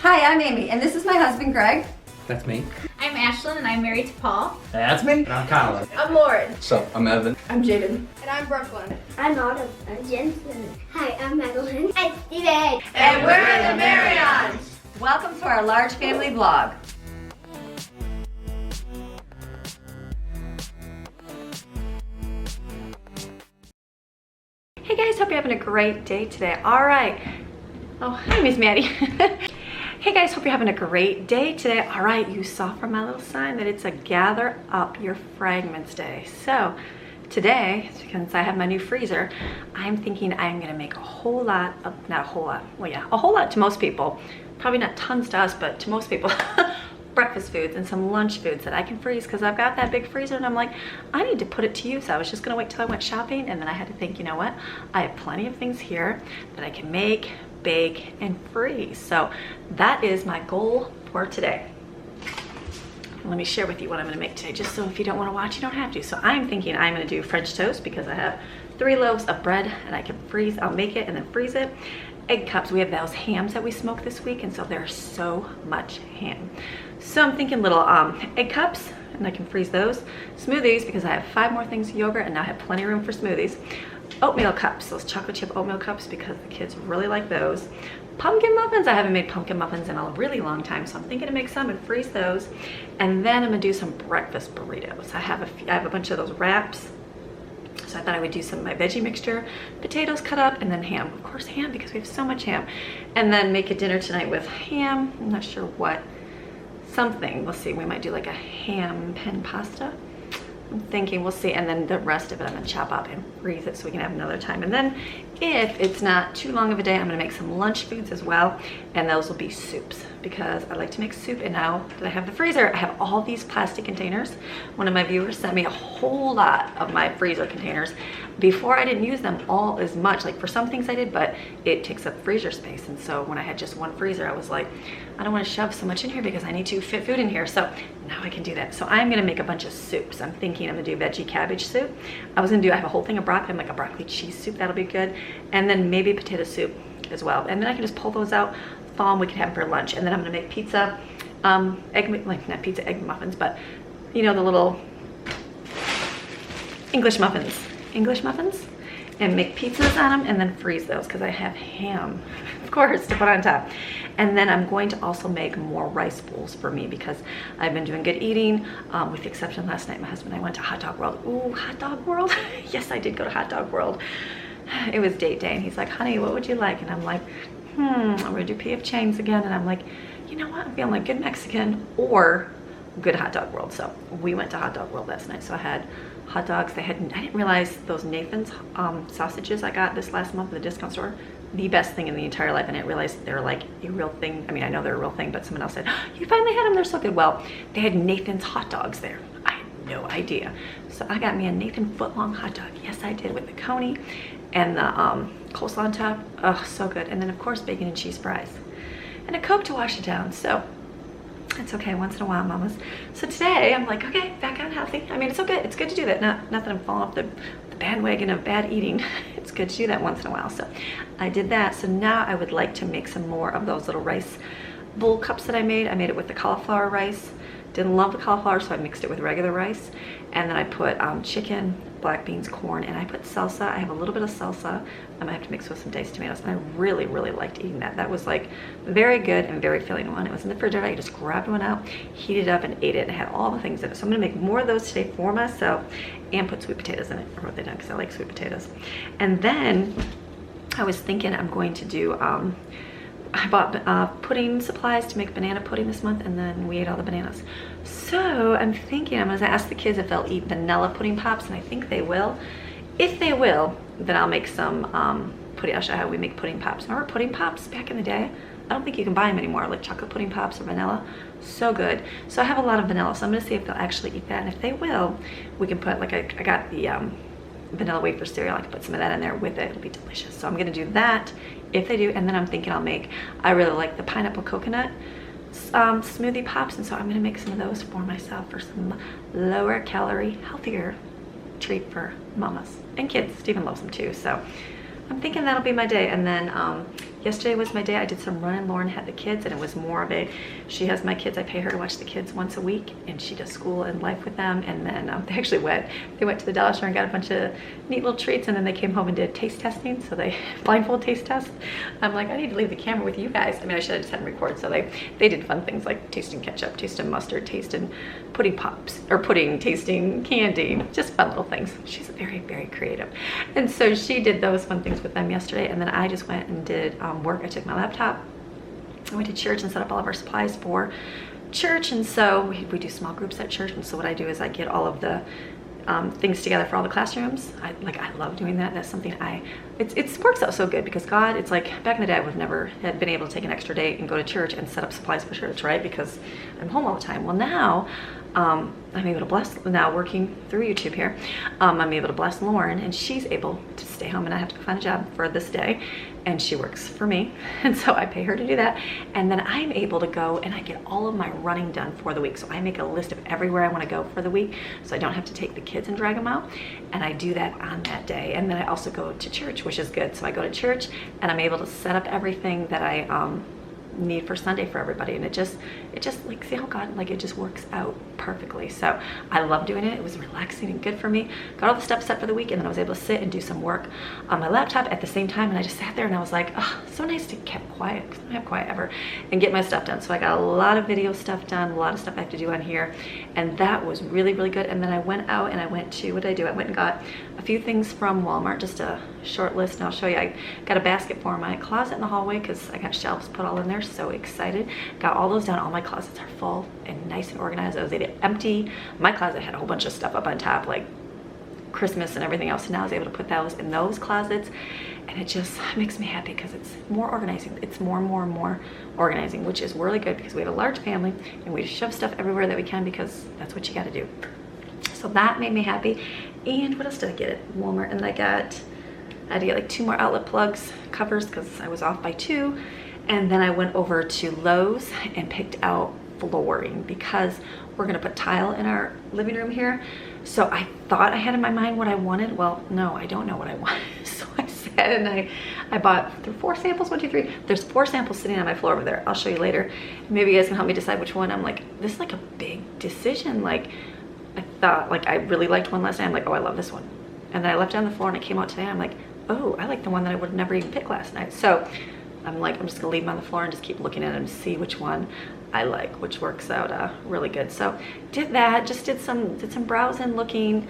Hi, I'm Amy, and this is my husband, Greg. That's me. I'm Ashlyn, and I'm married to Paul. That's me. And I'm Connor. I'm Lauren. So, I'm Evan. I'm Jaden. And I'm Brooklyn. I'm Autumn. I'm Jensen. Hi, I'm Madeline. I'm Steven. And we're the Maryons. Welcome to our large family vlog. Hey guys, hope you're having a great day today. All right. Oh, hi, Miss Maddie. Hey guys, hope you're having a great day today. All right, you saw from my little sign that it's a gather up your fragments day. So today, since I have my new freezer, I'm thinking I'm gonna make a whole lot of, not a whole lot, well yeah, a whole lot to most people. Probably not tons to us, but to most people. Breakfast foods and some lunch foods that I can freeze because I've got that big freezer and I'm like, I need to put it to use. I was just gonna wait till I went shopping and then I had to think, you know what? I have plenty of things here that I can make, bake, and freeze. So that is my goal for today. Let me share with you what I'm gonna make today, just so if you don't wanna watch, you don't have to. So I'm thinking I'm gonna do French toast because I have 3 loaves of bread and I can freeze, I'll make it and then freeze it. Egg cups, we have those hams that we smoked this week, and so there's so much ham. So I'm thinking little egg cups, and I can freeze those. Smoothies, because I have 5 more things of yogurt, and now I have plenty of room for smoothies. Oatmeal cups, those chocolate chip oatmeal cups, because the kids really like those. Pumpkin muffins, I haven't made pumpkin muffins in a really long time, so I'm thinking to make some and freeze those. And then I'm gonna do some breakfast burritos. I have a bunch of those wraps. So I thought I would do some of my veggie mixture, potatoes cut up, and then ham. Of course ham, because we have so much ham. And then make a dinner tonight with ham. I'm not sure what. Something, we'll see. We might do like a ham pen pasta. I'm thinking, we'll see. And then the rest of it I'm gonna chop up and freeze it so we can have another time. And then if it's not too long of a day, I'm gonna make some lunch foods as well. And those will be soups because I like to make soup. And now that I have the freezer, I have all these plastic containers. One of my viewers sent me a whole lot of my freezer containers. Before I didn't use them all as much, like for some things I did, but it takes up freezer space. And so when I had just one freezer, I was like, I don't want to shove so much in here because I need to fit food in here. So now I can do that. So I'm gonna make a bunch of soups. I'm thinking I'm gonna do veggie cabbage soup. I have a whole thing of broccoli. I'm like a broccoli cheese soup, that'll be good. And then maybe potato soup as well. And then I can just pull those out, thaw them, we can have them for lunch. And then I'm gonna make pizza, egg muffins, but you know, the little English muffins, and make pizzas on them and then freeze those because I have ham, of course, to put on top. And then I'm going to also make more rice bowls for me because I've been doing good eating, with the exception last night my husband and I went to Hot Dog World. Ooh, Hot Dog World. Yes, I did go to Hot Dog World. It was date day and he's like, honey, what would you like? And I'm like, I'm gonna do P.F. Chang's again. And I'm like, you know what, I'm feeling like good Mexican or good Hot Dog World. So we went to Hot Dog World last night. So I had hot dogs. I didn't realize those Nathan's sausages I got this last month at the discount store, the best thing in the entire life. And I didn't realize they're like a real thing. I mean, I know they're a real thing, but someone else said, you finally had them, they're so good. Well, they had Nathan's hot dogs there. I had no idea. So I got me a Nathan foot-long hot dog. Yes, I did, with the coney and the coleslaw on top. Oh, so good. And then of course, bacon and cheese fries and a Coke to wash it down. So it's okay once in a while, mamas. So today I'm like, okay, back on healthy. I mean, it's okay. It's good to do that. Not that I'm falling off the bandwagon of bad eating. It's good to do that once in a while. So I did that. So now I would like to make some more of those little rice bowl cups that I made. I made it with the cauliflower rice. Didn't love the cauliflower, so I mixed it with regular rice. And then I put chicken, black beans, corn, and I put salsa. I have a little bit of salsa. I might have to mix with some diced tomatoes. And I really, really liked eating that. That was like very good and very filling one. It was in the refrigerator. I just grabbed one out, heated it up, and ate it. And it had all the things in it. So I'm gonna make more of those today for myself and put sweet potatoes in it. I wrote that down because I like sweet potatoes. And then I was thinking I'm going to do, I bought pudding supplies to make banana pudding this month, and then we ate all the bananas. So I'm thinking I'm gonna ask the kids if they'll eat vanilla pudding pops, and I think they will. If they will, then I'll make some pudding. I'll show you how we make pudding pops. Remember pudding pops back in the day? I don't think you can buy them anymore, like chocolate pudding pops or vanilla. So good. So I have a lot of vanilla, so I'm gonna see if they'll actually eat that, and if they will, we can put, like I got the vanilla wafer cereal. I can put some of that in there with it. It'll be delicious. So I'm gonna do that if they do, and then I'm thinking I really like the pineapple coconut smoothie pops, and so I'm gonna make some of those for myself for some lower calorie, healthier treat for mamas and kids. Stephen loves them too, so I'm thinking that'll be my day. And then yesterday was my day. I did some running. Lauren had the kids, and it was more of a, she has my kids. I pay her to watch the kids once a week, and she does school and life with them. And then they actually went to the dollar store and got a bunch of neat little treats, and then they came home and did taste testing. So they blindfold taste test. I'm like, I need to leave the camera with you guys. I mean, I should have just had them record. So they did fun things like tasting ketchup, tasting mustard, tasting pudding pops, or pudding, tasting candy, just fun little things. She's very, very creative. And so she did those fun things with them yesterday. And then I just went and did work. I took my laptop. I went to church and set up all of our supplies for church. And so we do small groups at church. And so what I do is I get all of the things together for all the classrooms. I love doing that. That's something it works out so good because God, it's like back in the day I would never have been able to take an extra day and go to church and set up supplies for church, right? Because I'm home all the time. Well, now I'm able to bless, now working through YouTube here, I'm able to bless Lauren, and she's able to stay home and I have to go find a job for this day, and she works for me, and so I pay her to do that. And then I'm able to go and I get all of my running done for the week. So I make a list of everywhere I want to go for the week, so I don't have to take the kids and drag them out, and I do that on that day. And then I also go to church, which is good. So I go to church and I'm able to set up everything that I need for Sunday for everybody, and it just like, see how God, like, it just works out perfectly. So I love doing it. It was relaxing and good for me. Got all the stuff set for the week, and then I was able to sit and do some work on my laptop at the same time, and I just sat there and I was like, oh, so nice to get quiet, because I don't have quiet ever, and get my stuff done. So I got a lot of video stuff done, a lot of stuff I have to do on here, and that was really, really good. And then I went out and I went to, what did I do? I went and got a few things from Walmart, just a short list, and I'll show you. I got a basket for my closet in the hallway because I got shelves put all in there. So excited. Got all those done. All my closets are full and nice and organized. I was able to empty. My closet had a whole bunch of stuff up on top, like Christmas and everything else, and now I was able to put those in those closets, and it just makes me happy because it's more organizing. It's more and more and more organizing, which is really good because we have a large family and we just shove stuff everywhere that we can because that's what you got to do. So that made me happy. And what else did I get at Walmart? And I had to get like 2 more outlet plugs, covers, because I was off by 2. And then I went over to Lowe's and picked out flooring because we're gonna put tile in our living room here. So I thought I had in my mind what I wanted. Well, no, I don't know what I want. So I said, and I bought 4 samples, 1, 2, 3. There's 4 samples sitting on my floor over there. I'll show you later. Maybe you guys can help me decide which one. I'm like, this is like a big decision. Like, I thought, like, I really liked one last night. I'm like, oh, I love this one. And then I left it on the floor and I came out today. I'm like, oh, I like the one that I would have never even picked last night. So I'm like, I'm just gonna leave them on the floor and just keep looking at them to see which one I like, which works out really good. So did that, just did some browsing, looking,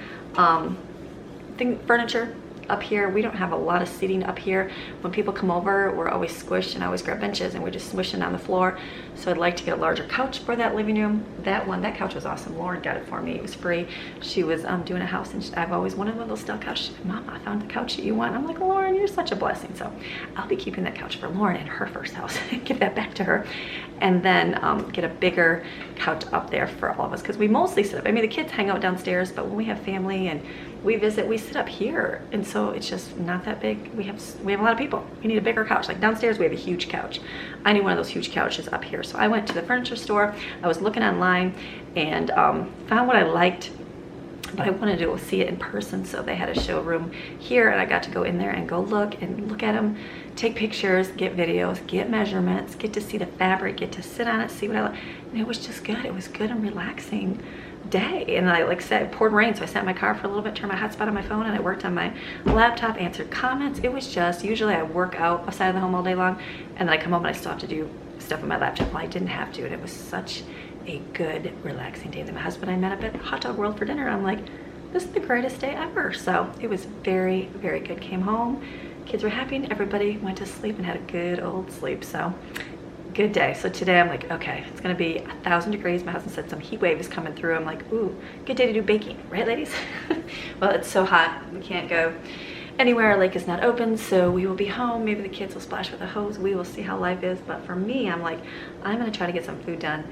furniture up here. We don't have a lot of seating up here. When people come over, we're always squished, and I always grab benches and we're just swishing on the floor. So I'd like to get a larger couch for that living room. That couch was awesome. Lauren got it for me. It was free. She was doing a house, and I've always wanted one of those style couches. Mom, I found the couch that you want. I'm like, Lauren, you're such a blessing. So I'll be keeping that couch for Lauren in her first house. Give that back to her, and then get a bigger couch up there for all of us, because we mostly sit up. I mean, the kids hang out downstairs, but when we have family and we visit, we sit up here, and so it's just not that big. We have a lot of people. We need a bigger couch. Like downstairs, we have a huge couch. I need one of those huge couches up here. So I went to the furniture store. I was looking online and found what I liked, but I wanted to go see it in person. So they had a showroom here, and I got to go in there and go look at them, take pictures, get videos, get measurements, get to see the fabric, get to sit on it, see what I like. And it was just good. It was good and relaxing day. And I, like said, it poured rain, so I sat in my car for a little bit, turned my hotspot on my phone, and I worked on my laptop, answered comments. It was just, usually I work out outside of the home all day long, and then I come home and I still have to do stuff on my laptop. Well, I didn't have to, and it was such a good, relaxing day. Then my husband and I met up at Hot Dog World for dinner. I'm like, this is the greatest day ever. So it was very, very good. Came home, kids were happy, and everybody went to sleep and had a good old sleep. So good day. So today I'm like, okay, it's gonna be 1,000 degrees. My husband said some heat wave is coming through. I'm like, ooh, good day to do baking, right, ladies? Well, it's so hot, we can't go anywhere. Our lake is not open, so we will be home. Maybe the kids will splash with a hose. We will see how life is. But for me, I'm like, I'm gonna try to get some food done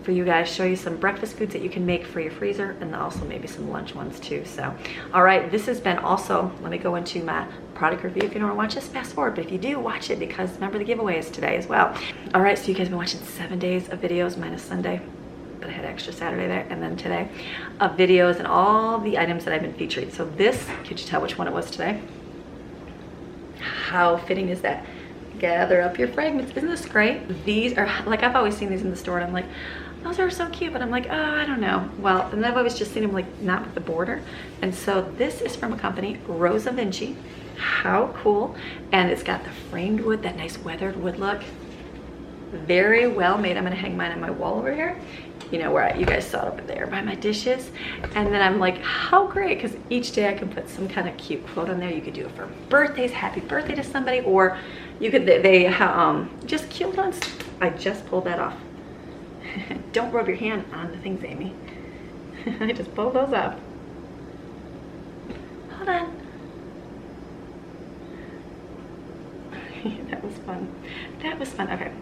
for you guys, show you some breakfast foods that you can make for your freezer, and also maybe some lunch ones too. So, all right, this has been also, let me go into my product review. If you don't want to watch this, fast forward, but if you do, watch it, because remember the giveaway is today as well. All right, so you guys have been watching 7 days of videos minus Sunday, but I had extra Saturday there, and then today of videos and all the items that I've been featuring. So this, could you tell which one it was today? How fitting is that? gather up your fragments. Isn't this great? These are, like, I've always seen these in the store and I'm like, those are so cute, but I'm like, oh, I don't know. Well, and I've always just seen them like not with the border. And so this is from a company, Rosa Vinci. How cool. And it's got the framed wood, that nice weathered wood look. Very well made. I'm gonna hang mine on my wall over here. You know, where you guys saw it over there by my dishes. And then I'm like, how great, because each day I can put some kind of cute quote on there. You could do it for birthdays, happy birthday to somebody, or you could, just cute ones. I just pulled that off. Don't rub your hand on the things, Amy. I just pulled those up. Hold on. That was fun. That was fun. Okay.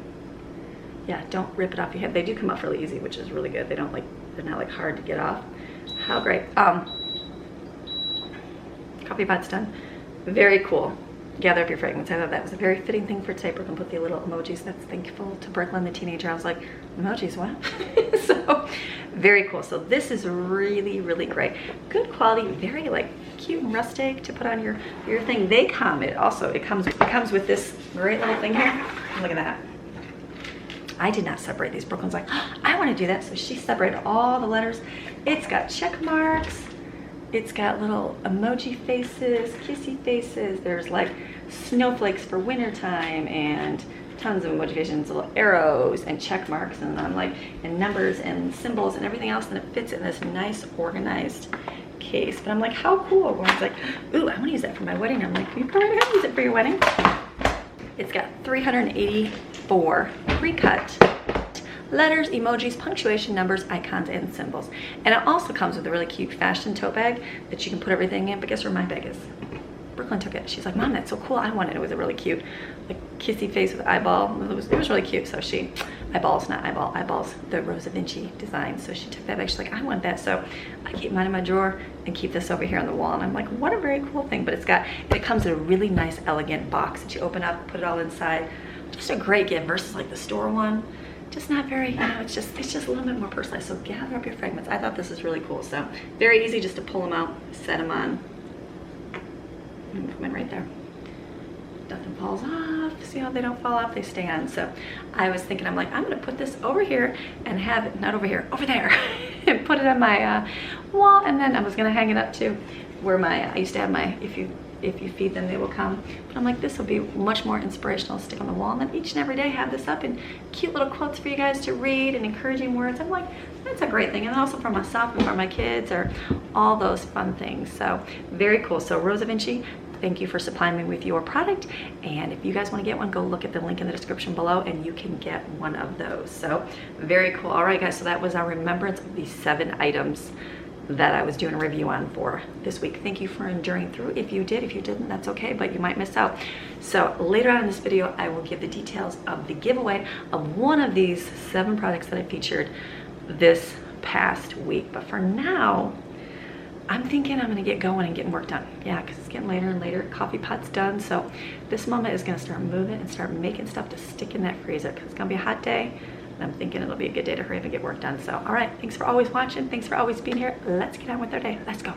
Yeah, don't rip it off your head. They do come off really easy, which is really good. They don't like, they're not like hard to get off. How great. Coffee pot's done. Very cool. Gather up your fragments. I thought that was a very fitting thing for today. Brooklyn put the little emojis. That's thankful to Brooklyn, the teenager. I was like, emojis, what? So very cool. So this is really, really great. Good quality, very like cute and rustic to put on your thing. They come, it comes with this great little thing here. Look at that. I did not separate these. Brooklyn's like, oh, I want to do that. So she separated all the letters. It's got check marks. It's got little emoji faces, kissy faces. There's like snowflakes for wintertime and tons of emoji faces, little arrows and check marks and I'm like, and numbers and symbols and everything else. And it fits in this nice organized case. But I'm like, how cool. When it's like, ooh, I want to use that for my wedding. I'm like, you can go right ahead and use it for your wedding. It's got 384 pre-cut letters, emojis, punctuation, numbers, icons, and symbols. And it also comes with a really cute fashion tote bag that you can put everything in. But guess where my bag is? Brooklyn took it. She's like, Mom, that's so cool. I want it. It was a really cute, like kissy face with eyeball. It was really cute. So she, eyeballs, the Rosa Vinci design. So she took that bag. She's like, I want that. So I keep mine in my drawer and keep this over here on the wall. And I'm like, what a very cool thing. But it comes in a really nice, elegant box that you open up, put it all inside. Just a great gift versus like the store one. Just not very, you know, it's just a little bit more personalized. So gather up your fragments. I thought this was really cool. So very easy just to pull them out, set them on. And put them in right there. Nothing falls off. See how they don't fall off? They stay on. So I was thinking, I'm like, I'm gonna put this over here and have it, not over here, over there. And put it on my wall. And then I was gonna hang it up to where I used to have my, if you feed them, they will come. But I'm like, this will be much more inspirational to stick on the wall. And then each and every day have this up and cute little quotes for you guys to read and encouraging words. I'm like, that's a great thing. And also for myself and for my kids or all those fun things. So very cool. So Rosa Vinci, thank you for supplying me with your product. And if you guys want to get one, go look at the link in the description below and you can get one of those. So very cool. All right, guys. So that was our remembrance of these 7 items that I was doing a review on for this week. Thank you for enduring through. If you did, if you didn't, that's okay, but you might miss out. So later on in this video, I will give the details of the giveaway of one of these 7 products that I featured this past week. But for now, I'm thinking I'm gonna get going and getting work done. Yeah, because it's getting later and later. Coffee pot's done. So this moment is gonna start moving and start making stuff to stick in that freezer because it's gonna be a hot day. I'm thinking it'll be a good day to hurry up and get work done. So, all right, thanks for always watching. Thanks for always being here. Let's get on with our day. Let's go.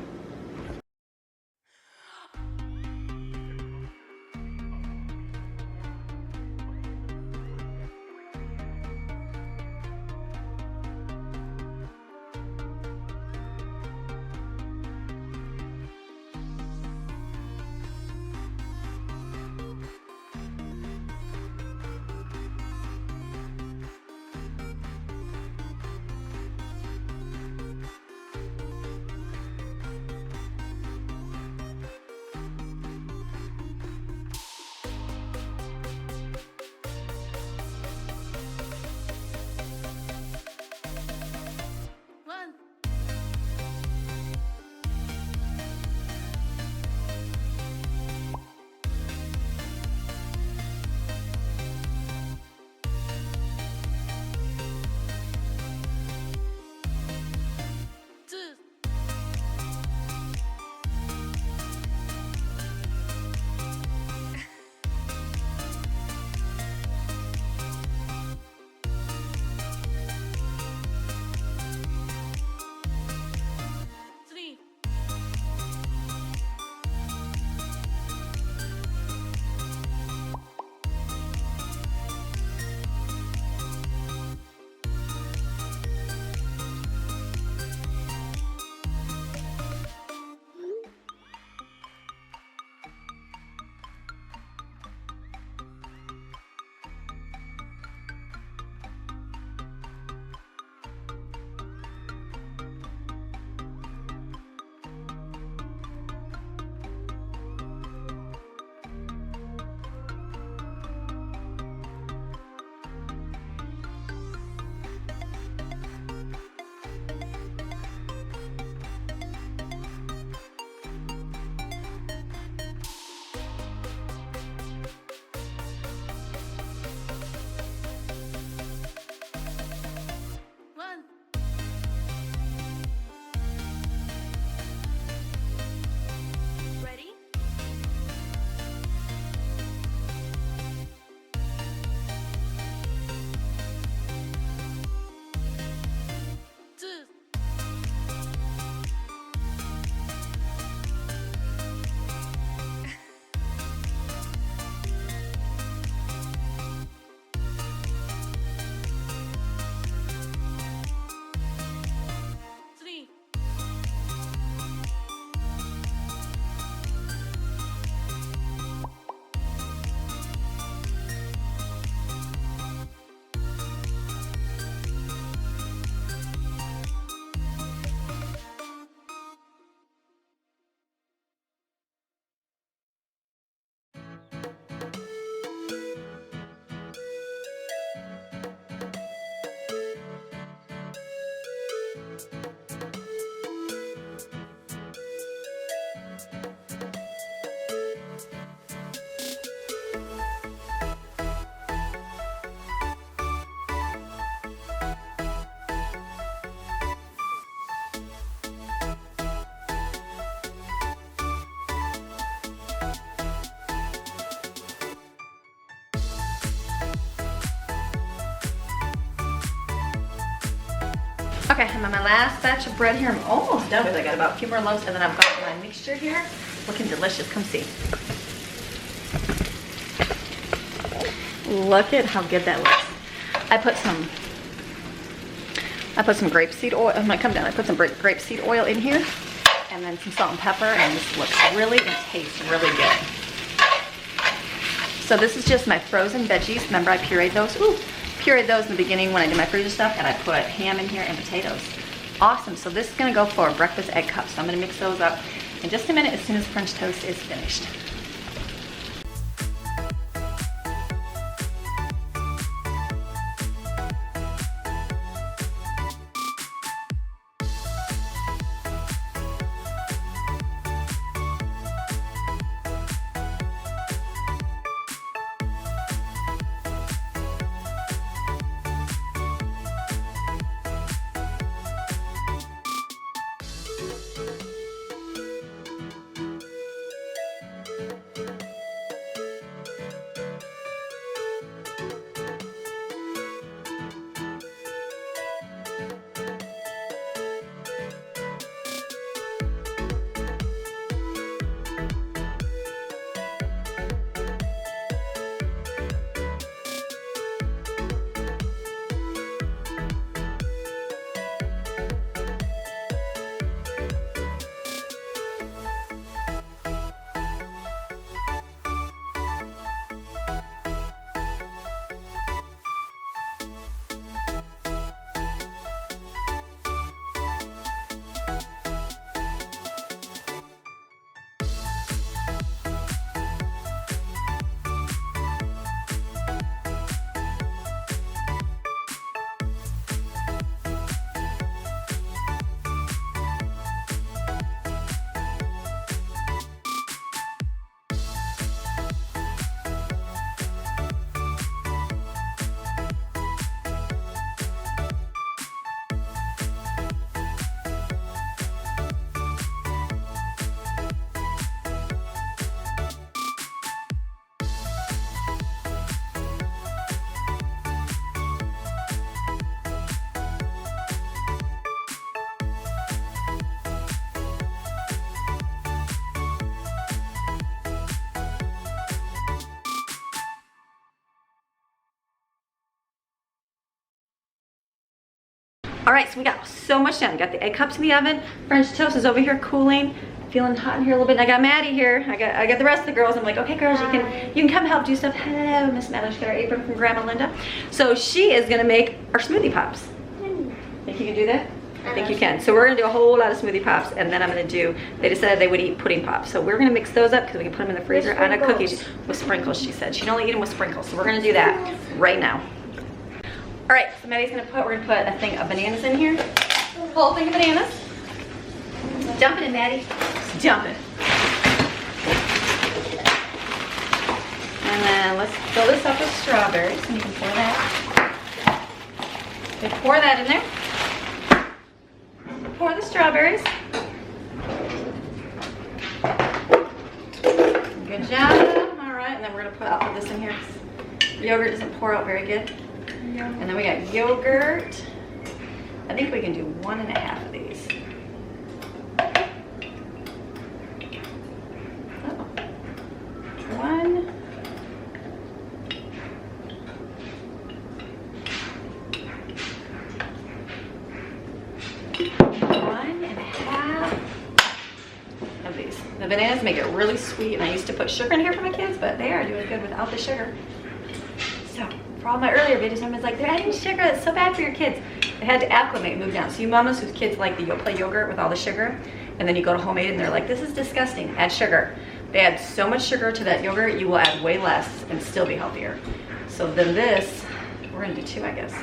Okay, I'm on my last batch of bread here. I'm almost done with it. I got about a few more loaves, and then I've got my mixture here. Looking delicious. Come see. Look at how good that looks. I put some grapeseed oil. I'm gonna come down. I put some grapeseed oil in here, and then some salt and pepper, and this looks really and tastes really good. So this is just my frozen veggies. Remember, I pureed those. Ooh, pureed those in the beginning when I did my freezer stuff, and I put ham in here and potatoes. Awesome. So this is gonna go for breakfast egg cups. So I'm gonna mix those up in just a minute as soon as French toast is finished. All right, so we got so much done. Got the egg cups in the oven. French toast is over here cooling. Feeling hot in here a little bit. And I got Maddie here. I got the rest of the girls. I'm like, okay, girls, you can come help do stuff. Hello, Miss Madeline. She got our apron from Grandma Linda. So she is gonna make our smoothie pops. Think you can do that? I think you can. So we're gonna do a whole lot of smoothie pops, and then I'm gonna do, they decided they would eat pudding pops. So we're gonna mix those up because we can put them in the freezer on a cookie with sprinkles, she said. She'd only eat them with sprinkles. So we're gonna do that right now. All right, so Maddie's we're gonna put a thing of bananas in here. Whole thing of bananas. Dump it in, Maddie. Dump it. And then let's fill this up with strawberries, and you can pour that. Okay, pour that in there. Pour the strawberries. Good job. All right, and then we're gonna put this in here. Yogurt doesn't pour out very good. And then we got yogurt. I think we can do 1.5 of these. One. Of these. The bananas make it really sweet, and I used to put sugar in here for my kids, but they are doing good without the sugar. So for all my earlier videos, everyone's like, they're adding sugar, that's so bad for your kids. They had to acclimate, move down. So you mamas whose kids like the Yoplait yogurt with all the sugar, and then you go to homemade and they're like, this is disgusting, add sugar. They add so much sugar to that yogurt, you will add way less and still be healthier. So then this, we're gonna do 2, I guess.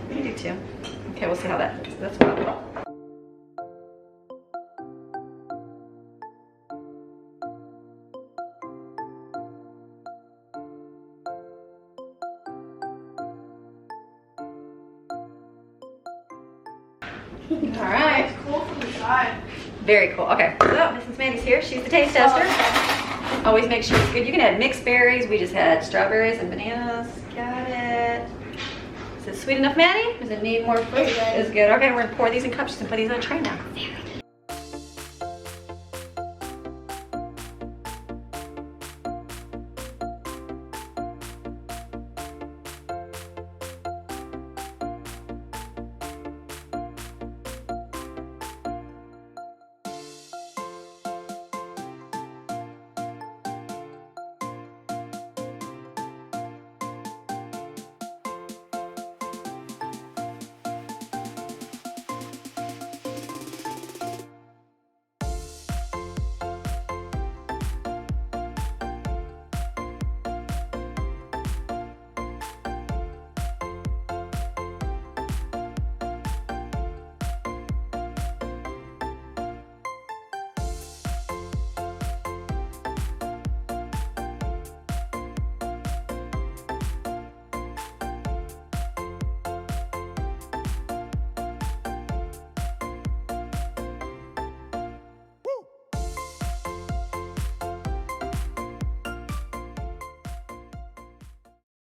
We're gonna do 2. Okay, we'll see how that is. That's what I'll do. All right. It's cool from the side. Very cool. Okay, so Mrs. Maddie's here. She's the taste tester. Always make sure it's good. You can add mixed berries. We just had strawberries and bananas. Got it. Is it sweet enough, Maddie? Does it need more fruit? It's good. It's good. Okay, we're gonna pour these in cups and put these on a tray now.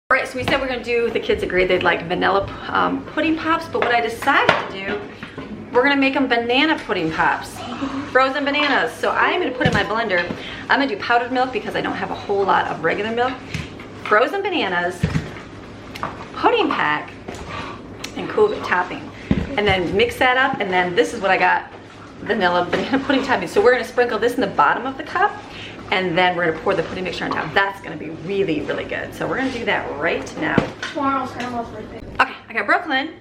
All right, so we said we're gonna do, the kids agreed they'd like vanilla pudding pops, but what I decided to do, we're gonna make them banana pudding pops. Frozen bananas. So I'm gonna put in my blender, I'm gonna do powdered milk because I don't have a whole lot of regular milk, frozen bananas, pudding pack, and cool whip topping. And then mix that up, and then this is what I got, vanilla banana pudding topping. So we're gonna sprinkle this in the bottom of the cup, and then we're gonna pour the pudding mixture on top. That's gonna be really, really good. So we're gonna do that right now. Tomorrow's grandma's birthday. Okay, I got Brooklyn.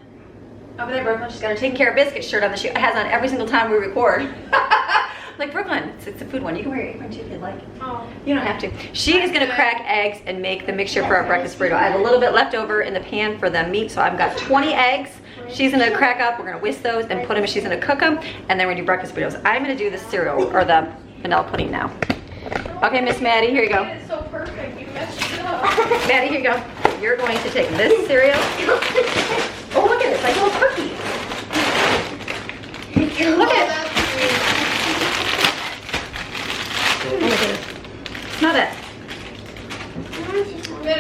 Over there, Brooklyn. She's got her Taking Care of Biscuits shirt on that she has on every single time we record. Like, Brooklyn, it's a food one. You can wear your apron too if you'd like. Oh. You don't have to. She is gonna crack eggs and make the mixture for our breakfast burrito. I have a little bit left over in the pan for the meat, so I've got 20 eggs. She's gonna crack up, we're gonna whisk those and put them, she's gonna cook them, and then we're gonna do breakfast burritos. I'm gonna do the cereal, or the vanilla pudding now. Okay, Miss Maddie, here you go. It's so perfect. You messed it up. Maddie, here you go. You're going to take this cereal. Oh, look at it, it's like little cookies. Look at it. Oh my goodness. Smell that.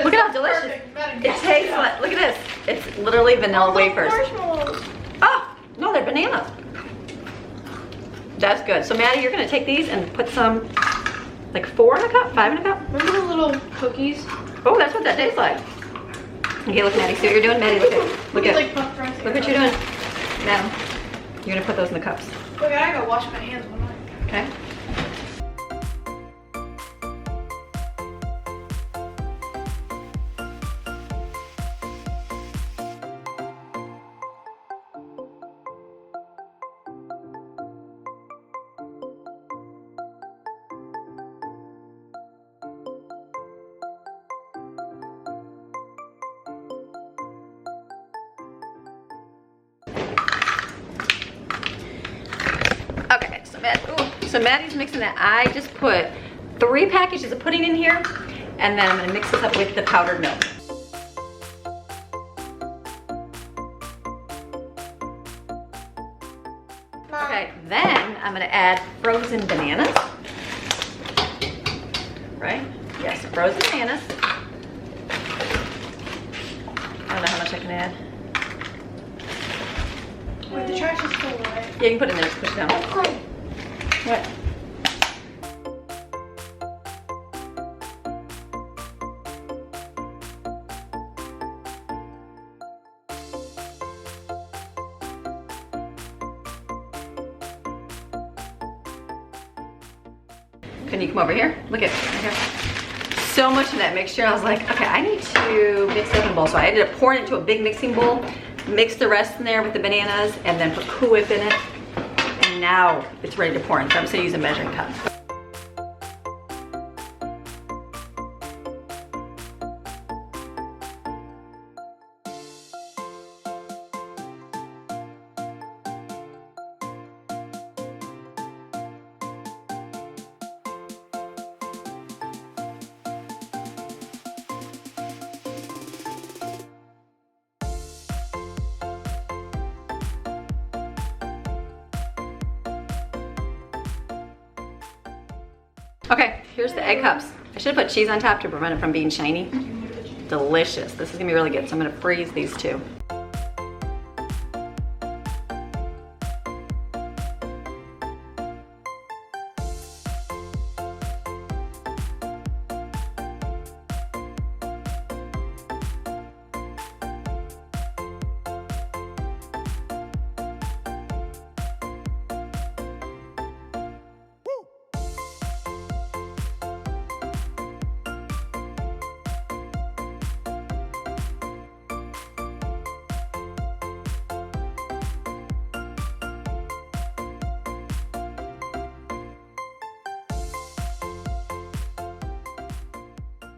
Look at how delicious. It tastes like, look at this. It's literally vanilla wafers. Marshmallows. Oh, no, they're bananas. That's good. So Maddie, you're gonna take these and put some, like 4 in a cup, 5 in a cup. Remember the little cookies? Oh, that's what that tastes like. Okay, look, Maddie, see what you're doing? Maddie, look Like at puffed rice. look what you're doing. Madam, you're gonna put those in the cups, Look, I gotta wash my hands one night. okay? Okay, so Maddie's mixing that. I just put 3 packages of pudding in here, and then I'm gonna mix this up with the powdered milk. Okay, then I'm gonna add frozen bananas. Right? Yes, frozen bananas. I don't know how much I can add. Wait, the trash is full, right? Yeah, you can put it in there, just push it down. What? Can you come over here? Look at right here. So much of that mixture. I was like, okay, I need to mix it up in a bowl. So I ended up pouring it into a big mixing bowl, mix the rest in there with the bananas, and then put Cool Whip in it. And now it's ready to pour in. So I'm just gonna use a measuring cup. Okay, here's the egg cups. I should have put cheese on top to prevent it from being shiny. Delicious. This is gonna be really good. So I'm gonna freeze these 2.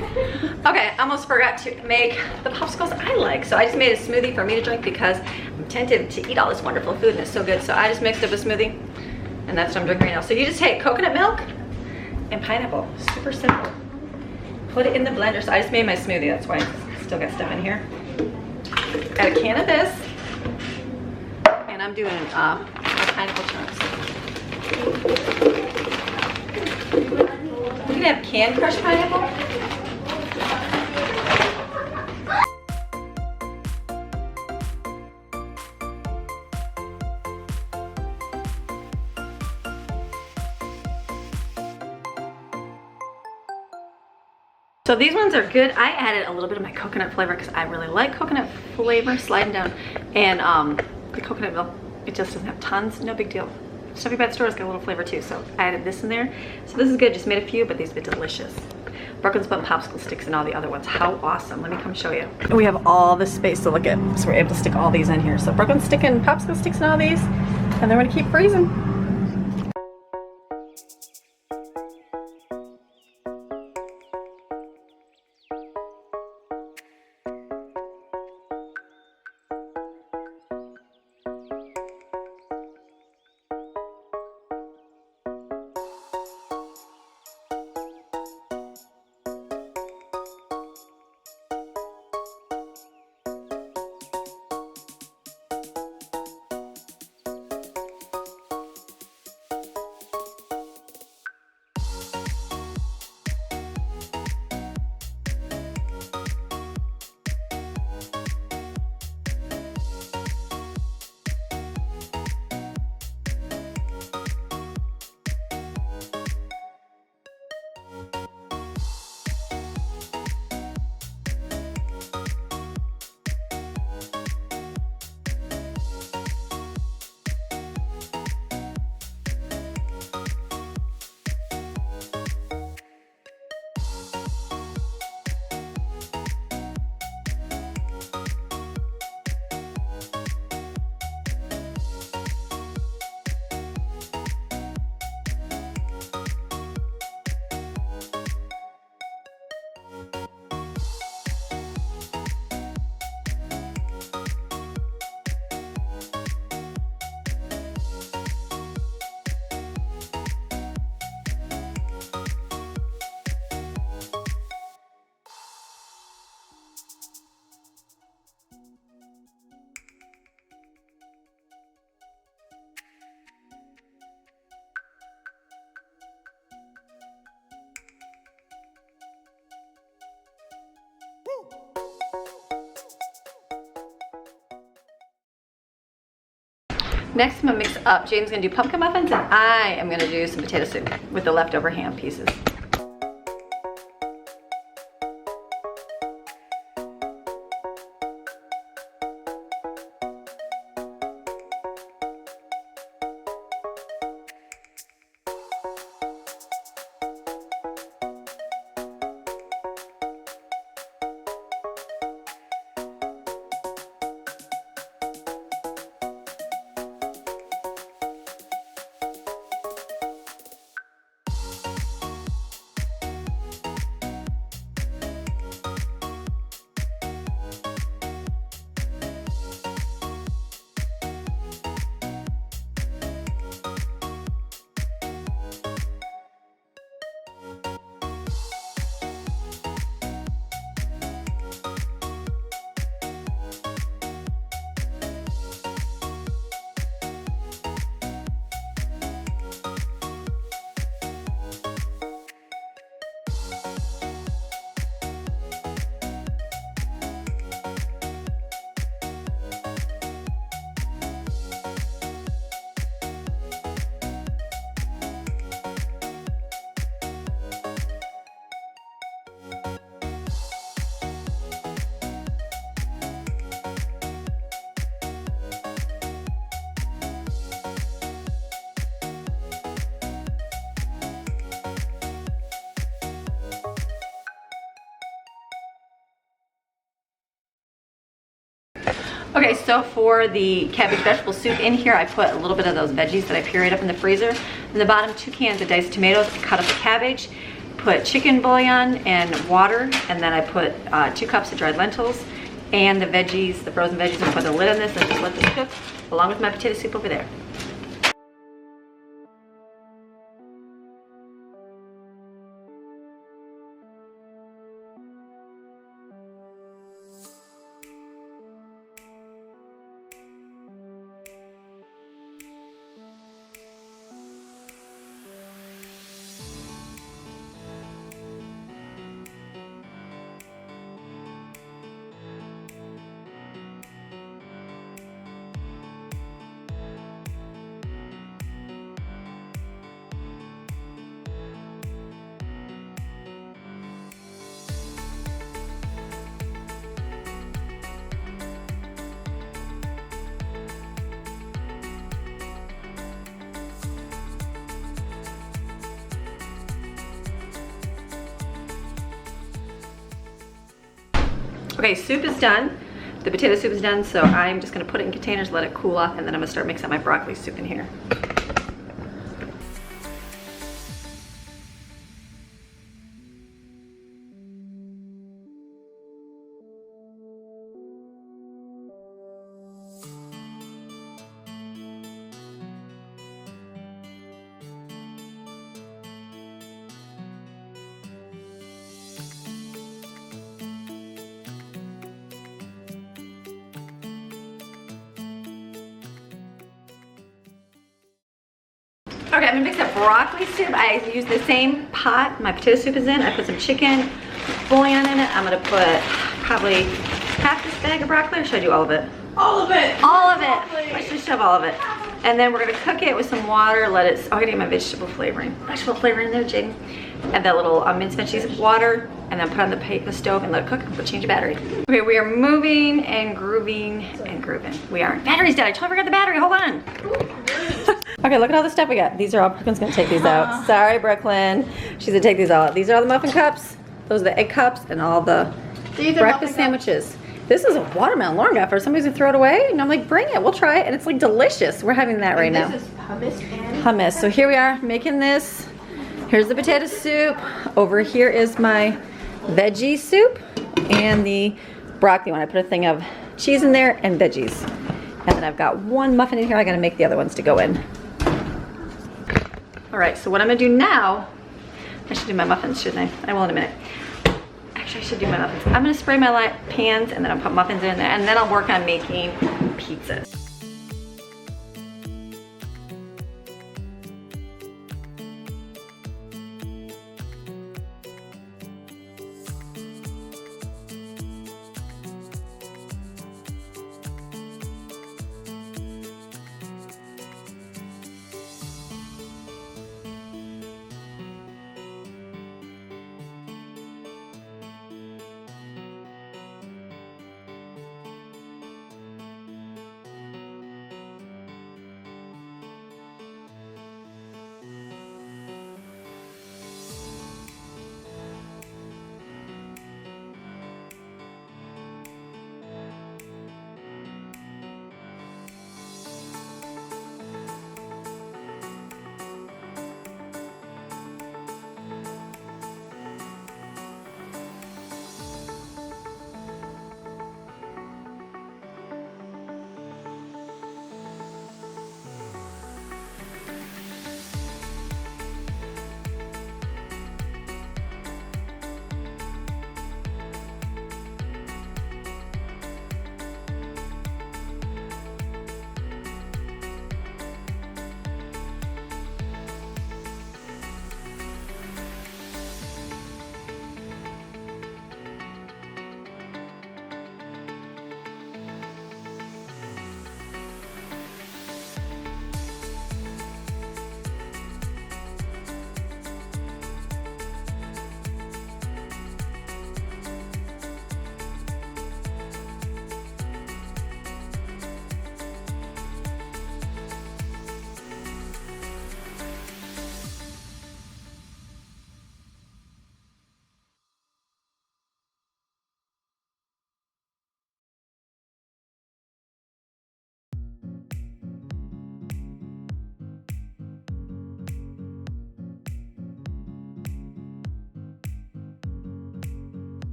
Okay, I almost forgot to make the popsicles I like. So I just made a smoothie for me to drink because I'm tempted to eat all this wonderful food and it's so good. So I just mixed up a smoothie and that's what I'm drinking right now. So you just take coconut milk and pineapple, super simple. Put it in the blender. So I just made my smoothie, that's why I still got stuff in here. Got a can of this. And I'm doing pineapple chunks. You can have canned crushed pineapple. So these ones are good. I added a little bit of my coconut flavor because I really like coconut flavor sliding down. And the coconut milk, it just doesn't have tons, no big deal. Stuffy Bad Store's got a little flavor too, so I added this in there. So this is good, just made a few, but these are delicious. Brooklyn's putting popsicle sticks in all the other ones. How awesome, let me come show you. We have all this space to look at, so we're able to stick all these in here. So Brooklyn's sticking popsicle sticks in all these, and they're gonna keep freezing. Next, I'm gonna mix up. James gonna do pumpkin muffins, and I am gonna do some potato soup with the leftover ham pieces. Okay, so for the cabbage vegetable soup in here, I put a little bit of those veggies that I pureed up in the freezer. In the bottom, 2 cans of diced tomatoes. I cut up the cabbage, put chicken bouillon and water, and then I put 2 cups of dried lentils and the veggies, the frozen veggies. I put the lid on this and just let this cook along with my potato soup over there. Okay, soup is done. The potato soup is done, so I'm just gonna put it in containers, let it cool off, and then I'm gonna start mixing up my broccoli soup in here. Okay, I'm gonna mix up broccoli soup. I use the same pot my potato soup is in. I put some chicken bouillon in it. I'm gonna put probably half this bag of broccoli, or should I do all of it? All of it. All of it. Let's just shove all of it. And then we're gonna cook it with some water, let it, oh, I gotta get my vegetable flavoring. Vegetable flavoring in there, Jaden. Add that little minced veggies, water, and then put on the stove and let it cook. We'll change the battery. Okay, we are moving and grooving and grooving. We are. Battery's dead. I totally forgot the battery. Hold on. Okay, look at all the stuff we got. These are all, Brooklyn's gonna take these out. Sorry, Brooklyn. She's gonna take these all out. These are all the muffin cups. Those are the egg cups and all the breakfast sandwiches. This is a watermelon long after. Somebody's gonna throw it away. And I'm like, bring it, we'll try it. And it's like delicious. We're having that right now. This is hummus and Hummus. So here we are making this. Here's the potato soup. Over here is my veggie soup and the broccoli one. I put a thing of cheese in there and veggies. And then I've got one muffin in here. I gotta make the other ones to go in. All right, so what I'm gonna do now, I should do my muffins, shouldn't I? I will in a minute. Actually, I should do my muffins. I'm gonna spray my pans and then I'll put muffins in there and then I'll work on making pizzas.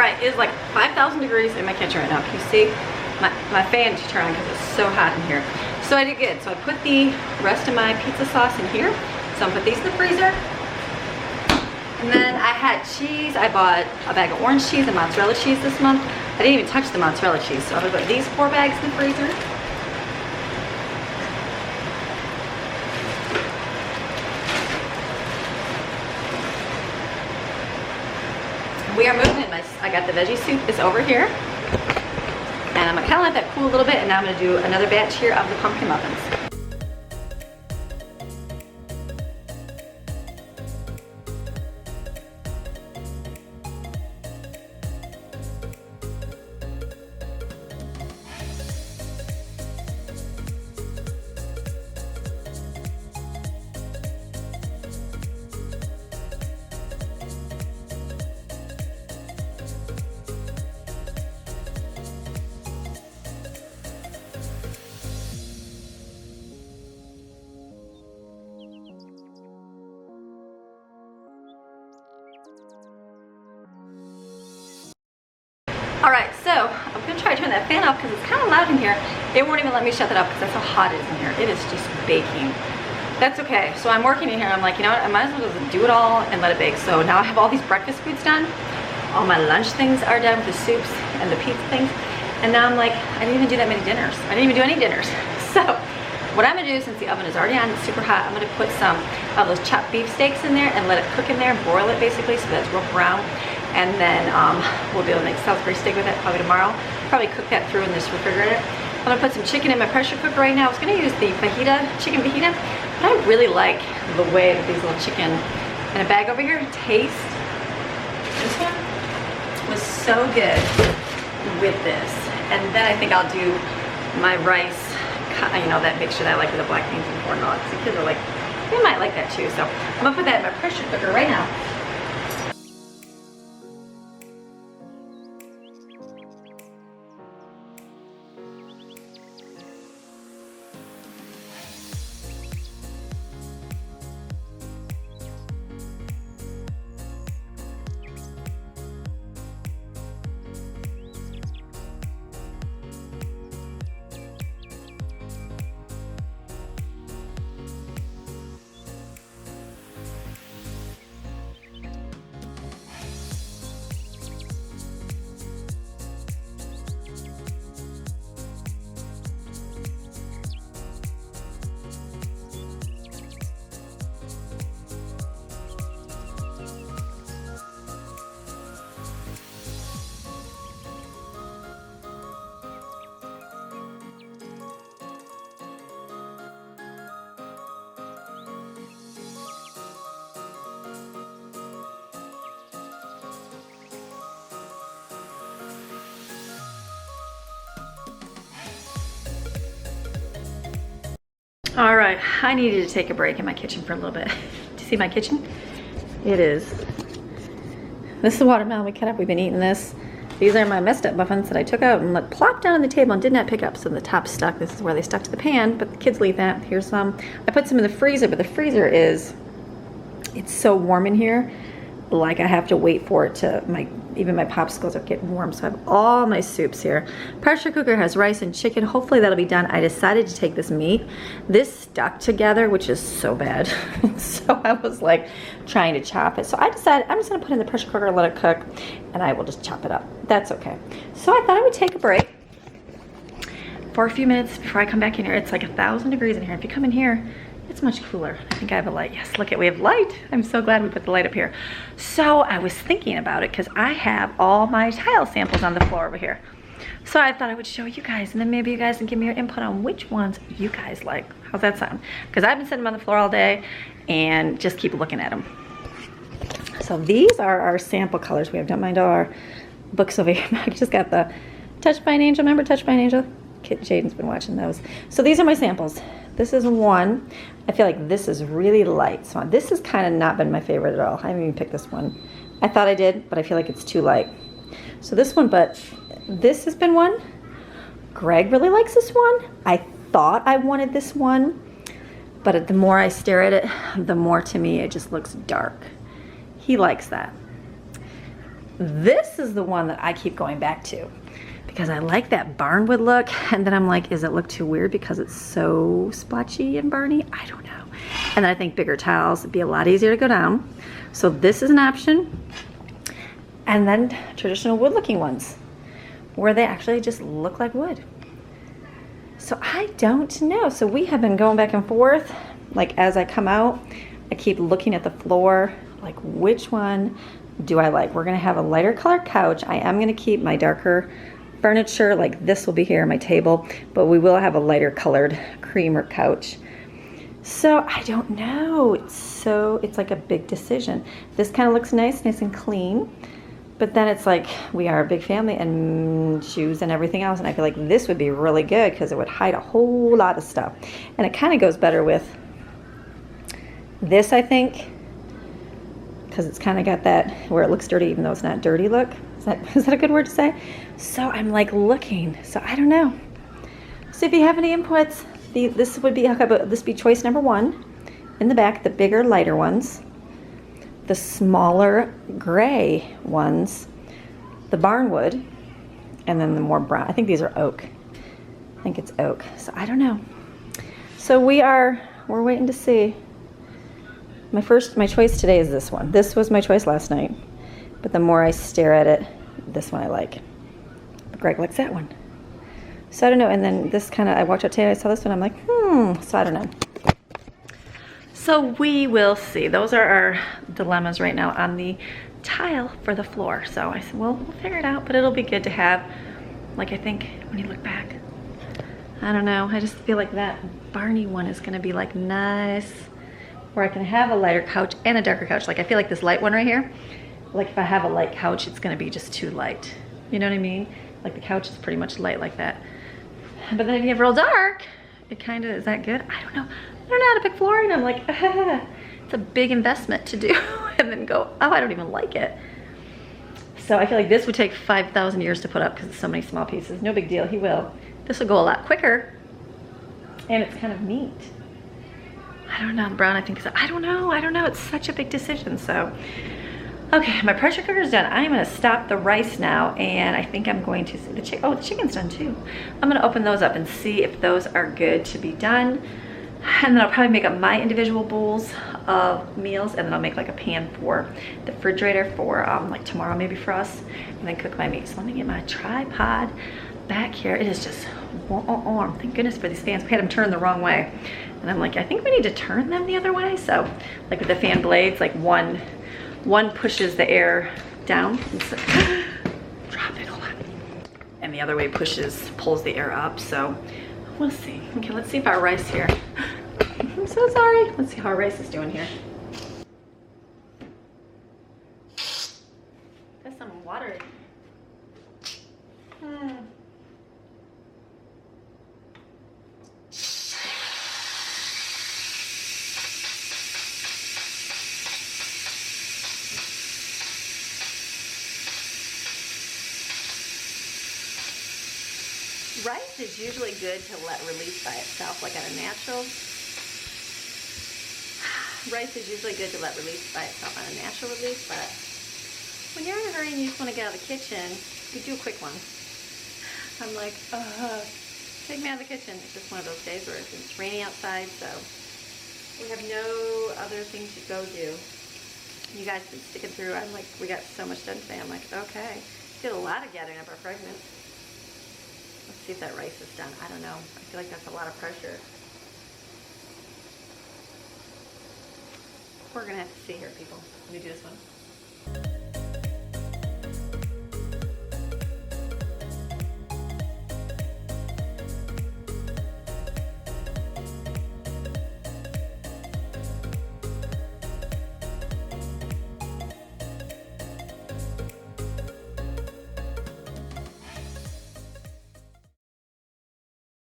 right, it is like 5,000 degrees in my kitchen right now. Can you see? My fan just turned on because it's so hot in here. So I did good. So I put the rest of my pizza sauce in here. So I'm gonna put these in the freezer. And then I had cheese. I bought a bag of orange cheese and mozzarella cheese this month. I didn't even touch the mozzarella cheese. So I'm gonna put these 4 bags in the freezer. We are moving. I got the veggie soup is over here. And I'm gonna kind of let that cool a little bit, and now I'm gonna do another batch here of the pumpkin muffins. All right, so I'm gonna try to turn that fan off because it's kind of loud in here. They won't even let me shut that off because that's how hot it is in here. It is just baking. That's okay. So I'm working in here. I'm like, you know what? I might as well just do it all and let it bake. So now I have all these breakfast foods done. All my lunch things are done with the soups and the pizza things. And now I'm like, I didn't even do that many dinners. I didn't even do any dinners. So what I'm gonna do, since the oven is already on, it's super hot, I'm gonna put some of those chopped beef steaks in there and let it cook in there, broil it basically so that it's real brown. And then we'll be able to make Salisbury steak with it probably tomorrow. Probably cook that through in this refrigerator. I'm gonna put some chicken in my pressure cooker right now. I was gonna use the fajita, chicken fajita, but I really like the way that these little chicken in a bag over here taste. This one was so good with this. And then I think I'll do my rice, you know, that mixture that I like with the black beans and corn and all that. The kids are like, they might like that too. So I'm gonna put that in my pressure cooker right now. All right, I needed to take a break in my kitchen for a little bit. Do you see my kitchen? It is. This is the watermelon we cut up. We've been eating this. These are my messed up muffins that I took out and plopped down on the table and did not pick up. So the top stuck. This is where they stuck to the pan, but the kids leave that. Here's some. I put some in the freezer, but the freezer is, it's so warm in here. Like I have to wait for it to, even my popsicles are getting warm. So I have all my soups here. Pressure cooker has rice and chicken. Hopefully that'll be done. I decided to take this meat. This stuck together, which is so bad. So I was like trying to chop it. So I decided I'm just gonna put it in the pressure cooker, let it cook, and I will just chop it up. That's okay. So I thought I would take a break for a few minutes before I come back in here. It's like 1,000 degrees in here. If you come in here, it's much cooler. I think I have a light. Yes, look, we have light. I'm so glad we put the light up here. So I was thinking about it because I have all my tile samples on the floor over here. So I thought I would show you guys, and then maybe you guys can give me your input on which ones you guys like. How's that sound? Because I've been sitting on the floor all day and just keep looking at them. So these are our sample colors. We have, don't mind all our books over here. I just got the Touched by an Angel. Remember Touched by an Angel? Jaden's been watching those. So these are my samples. This is one. I feel like this is really light. So this has kind of not been my favorite at all. I haven't even picked this one. I thought I did, but I feel like it's too light. So this one, but this has been one. Greg really likes this one. I thought I wanted this one, but the more I stare at it, the more to me it just looks dark. He likes that. This is the one that I keep going back to because I like that barnwood look. And then I'm like, does it look too weird because it's so splotchy and barny? I don't know. And then I think bigger tiles would be a lot easier to go down. So this is an option. And then traditional wood looking ones where they actually just look like wood. So I don't know. So we have been going back and forth. Like as I come out, I keep looking at the floor, like which one do I like? We're gonna have a lighter colored couch. I am gonna keep my darker furniture, like this will be here, my table, but we will have a lighter colored creamer couch. So I don't know. It's like a big decision. This kind of looks nice and clean. But then it's like, we are a big family and shoes and everything else. And I feel like this would be really good because it would hide a whole lot of stuff. And it kind of goes better with this, I think. Because it's kind of got that where it looks dirty even though it's not dirty look. Is that a good word to say? So I'm like looking. So I don't know. So if you have any inputs, this would be, this be choice number 1. In the back, the bigger, lighter ones. The smaller gray ones, the barnwood, and then the more brown. I think these are oak. I think it's oak. So I don't know. So we're waiting to see. My choice today is this one. This was my choice last night. But the more I stare at it, this one I like. But Greg likes that one. So I don't know. And then this kind of, I walked out today, I saw this one, I'm like, so I don't know. So we will see. Those are our dilemmas right now on the tile for the floor. So I said, well, we'll figure it out, but it'll be good to have, like I think when you look back, I don't know, I just feel like that Barney one is gonna be like nice, where I can have a lighter couch and a darker couch. Like I feel like this light one right here, like if I have a light couch, it's gonna be just too light. You know what I mean? Like the couch is pretty much light like that. But then if you have real dark, it kind of, is that good? I don't know. I don't know how to pick flooring. I'm like, it's a big investment to do and then go, oh, I don't even like it. So I feel like this would take 5,000 years to put up because it's so many small pieces. No big deal, he will. This will go a lot quicker and it's kind of neat. I don't know, the brown I think is, I don't know. It's such a big decision, so. Okay, my pressure cooker is done. I'm gonna stop the rice now and I think I'm going to, the chicken's done too. I'm gonna open those up and see if those are good to be done. And then I'll probably make up my individual bowls of meals and then I'll make like a pan for the refrigerator for like tomorrow maybe for us and then cook my meat. So let me get my tripod back here. It is just warm. Thank goodness for these fans. We had them turned the wrong way. And I'm like, I think we need to turn them the other way. So like with the fan blades, like one pushes the air down. So, drop it a lot. And the other way pulls the air up. So we'll see. Okay, let's see if our rice here. I'm so sorry. Let's see how our rice is doing here. Got some water. Rice is usually good to let release by itself, like on a natural. Rice is usually good to let release by itself on a natural release, but when you're in a hurry and you just want to get out of the kitchen, you do a quick one. I'm like, take me out of the kitchen. It's just one of those days where it's raining outside, so we have no other thing to go do. You guys have been sticking through. I'm like, we got so much done today. I'm like, okay. Did a lot of gathering up our fragments. Let's see if that rice is done. I don't know. I feel like that's a lot of pressure. We're gonna have to see here, people. Let me do this one.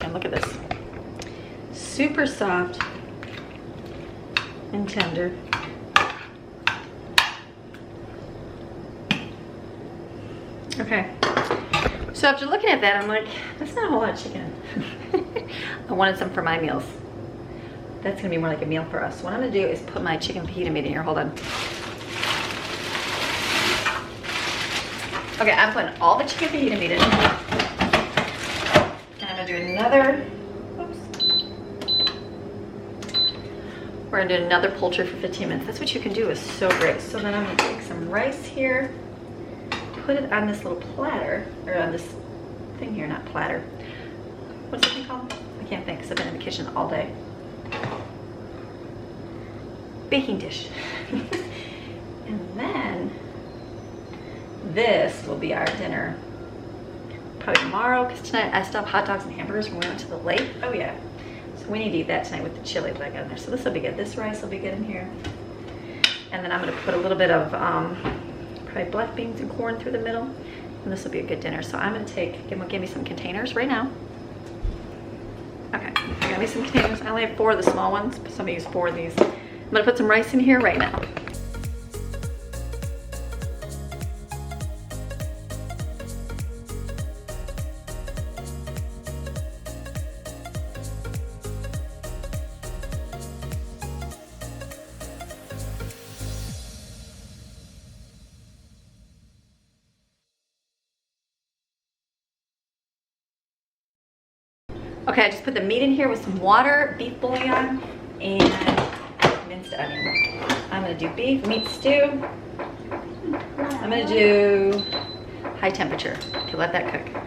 And look at this. Super soft and tender. Okay, so after looking at that, I'm like, that's not a whole lot of chicken. I wanted some for my meals. That's gonna be more like a meal for us. What I'm gonna do is put my chicken fajita meat in here. Hold on. Okay, I'm putting all the chicken fajita meat in. And I'm gonna do another, oops. We're gonna do another poultry for 15 minutes. That's what you can do, is so great. So then I'm gonna take some rice here, put it on this little platter, or on this thing here, not platter. What's this thing called? I can't think because I've been in the kitchen all day. Baking dish. And then this will be our dinner. Probably tomorrow, because tonight I still have hot dogs and hamburgers when we went to the lake. Oh yeah. So we need to eat that tonight with the chili that I got in there. So this will be good. This rice will be good in here. And then I'm gonna put a little bit of probably black beans and corn through the middle. And this will be a good dinner. So I'm gonna give me some containers right now. Okay, I got me some containers. I only have 4 of the small ones, but somebody used 4 of these. I'm gonna put some rice in here right now. Okay, I just put the meat in here with some water, beef bouillon, and minced onion. I'm gonna do beef, meat stew. I'm gonna do high temperature. Okay, let that cook.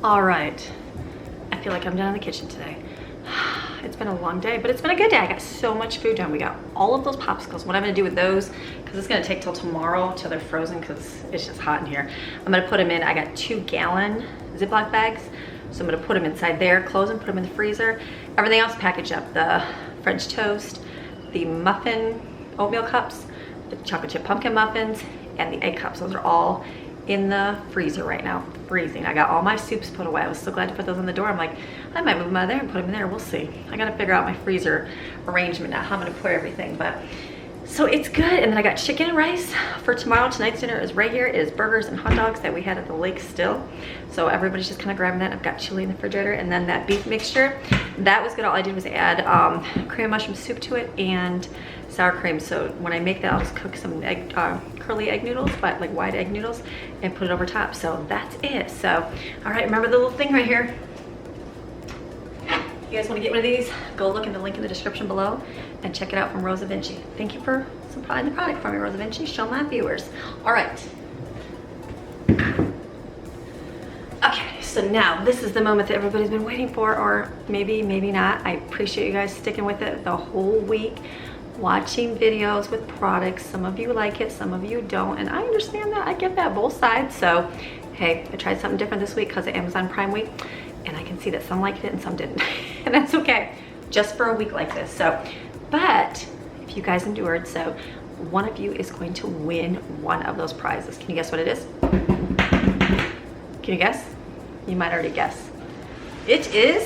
All right, I feel like I'm done in the kitchen today. It's been a long day, but it's been a good day. I got so much food done. We got all of those popsicles. What I'm gonna do with those, because it's gonna take till tomorrow till they're frozen because it's just hot in here. I'm gonna put them in, I got 2-gallon Ziploc bags. So I'm gonna put them inside there, close them, put them in the freezer. Everything else packaged up, the French toast, the muffin oatmeal cups, the chocolate chip pumpkin muffins, and the egg cups. Those are all in the freezer right now, freezing. I got all my soups put away. I was so glad to put those on the door. I'm like, I might move them out of there and put them in there. We'll see. I gotta figure out my freezer arrangement now, how I'm gonna put everything, but so it's good. And then I got chicken and rice for tomorrow. Tonight's dinner is right here. It is burgers and hot dogs that we had at the lake still. So everybody's just kind of grabbing that. I've got chili in the refrigerator, and then that beef mixture, that was good. All I did was add cream of mushroom soup to it and sour cream. So when I make that, I'll just cook some egg, curly egg noodles, but like wide egg noodles, and put it over top. So that's it. So, all right, remember the little thing right here? You guys want to get one of these? Go look in the link in the description below. and check it out from Rosa Vinci. Thank you for supplying the product for me, Rosa Vinci. Show my viewers. All right. Okay, so now this is the moment that everybody's been waiting for, or maybe not. I appreciate you guys sticking with it the whole week, watching videos with products. Some of you like it, some of you don't, and I understand that. I get that, both sides. So hey, I tried something different this week because of Amazon Prime week, and I can see that some liked it and some didn't. And that's okay, just for a week like this. So, but if you guys endured, so one of you is going to win one of those prizes. Can you guess what it is? Can you guess? You might already guess. It is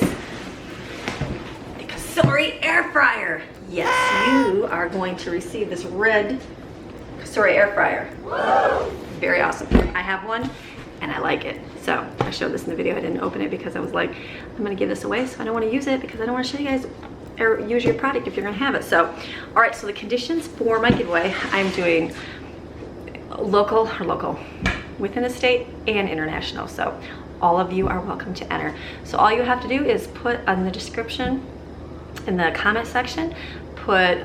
the Cosori air fryer. Yes, you are going to receive this red Cosori air fryer. Very awesome. I have one and I like it. So I showed this in the video. I didn't open it because I was like, I'm gonna give this away, so I don't want to use it because I don't want to show you guys or use your product if you're gonna have it. So, all right, so the conditions for my giveaway, I'm doing local, within the state and international. So all of you are welcome to enter. So all you have to do is put on the description, in the comment section, put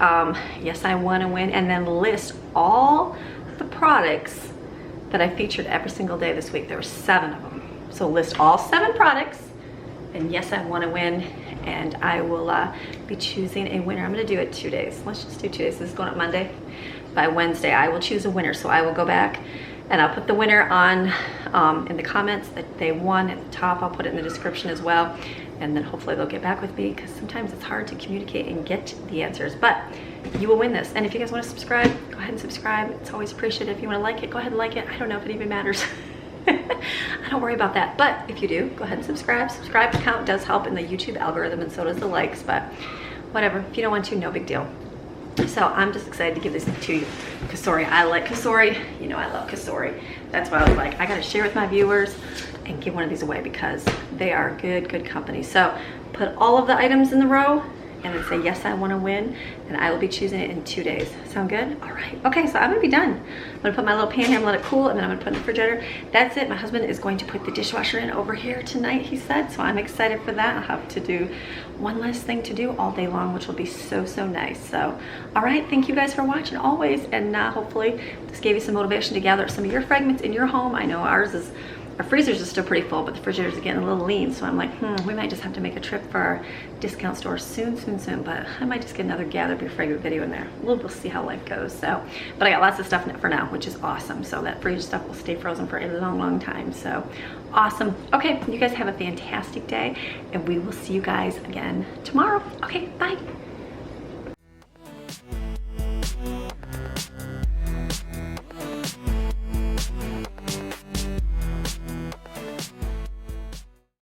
yes, I want to win, and then list all the products that I featured every single day this week. There were 7 of them. So list all 7 products, and yes, I want to win, and I will be choosing a winner. I'm going to do it 2 days. Let's just do 2 days. This is going up Monday. By Wednesday, I will choose a winner. So I will go back and I'll put the winner on in the comments that they won at the top. I'll put it in the description as well. And then hopefully they'll get back with me, because sometimes it's hard to communicate and get the answers. But you will win this. And if you guys want to subscribe, go ahead and subscribe. It's always appreciated. If you want to like it, go ahead and like it. I don't know if it even matters. I don't worry about that. But if you do, go ahead and subscribe. Subscribe count does help in the YouTube algorithm, and so does the likes. But whatever. If you don't want to, no big deal. So I'm just excited to give this to you. Cosori, I like Cosori. You know I love Cosori. That's why I was like, I gotta share with my viewers and give one of these away because they are good company. So put all of the items in the row and then say, yes, I wanna win, and I will be choosing it in 2 days. Sound good? All right. Okay, so I'm gonna be done. I'm gonna put my little pan here and let it cool, and then I'm gonna put it in the refrigerator. That's it. My husband is going to put the dishwasher in over here tonight, he said, so I'm excited for that. I'll have to do one less thing to do all day long, which will be so nice. So, all right, thank you guys for watching always, and hopefully this gave you some motivation to gather some of your fragments in your home. I know our freezers are still pretty full, but the refrigerators are getting a little lean. So I'm like, we might just have to make a trip for our discount store soon. But I might just get another gather your fragrant video in there. We'll see how life goes. So, but I got lots of stuff in it for now, which is awesome. So that fridge stuff will stay frozen for a long time. So awesome. Okay, you guys have a fantastic day, and we will see you guys again tomorrow. Okay, bye.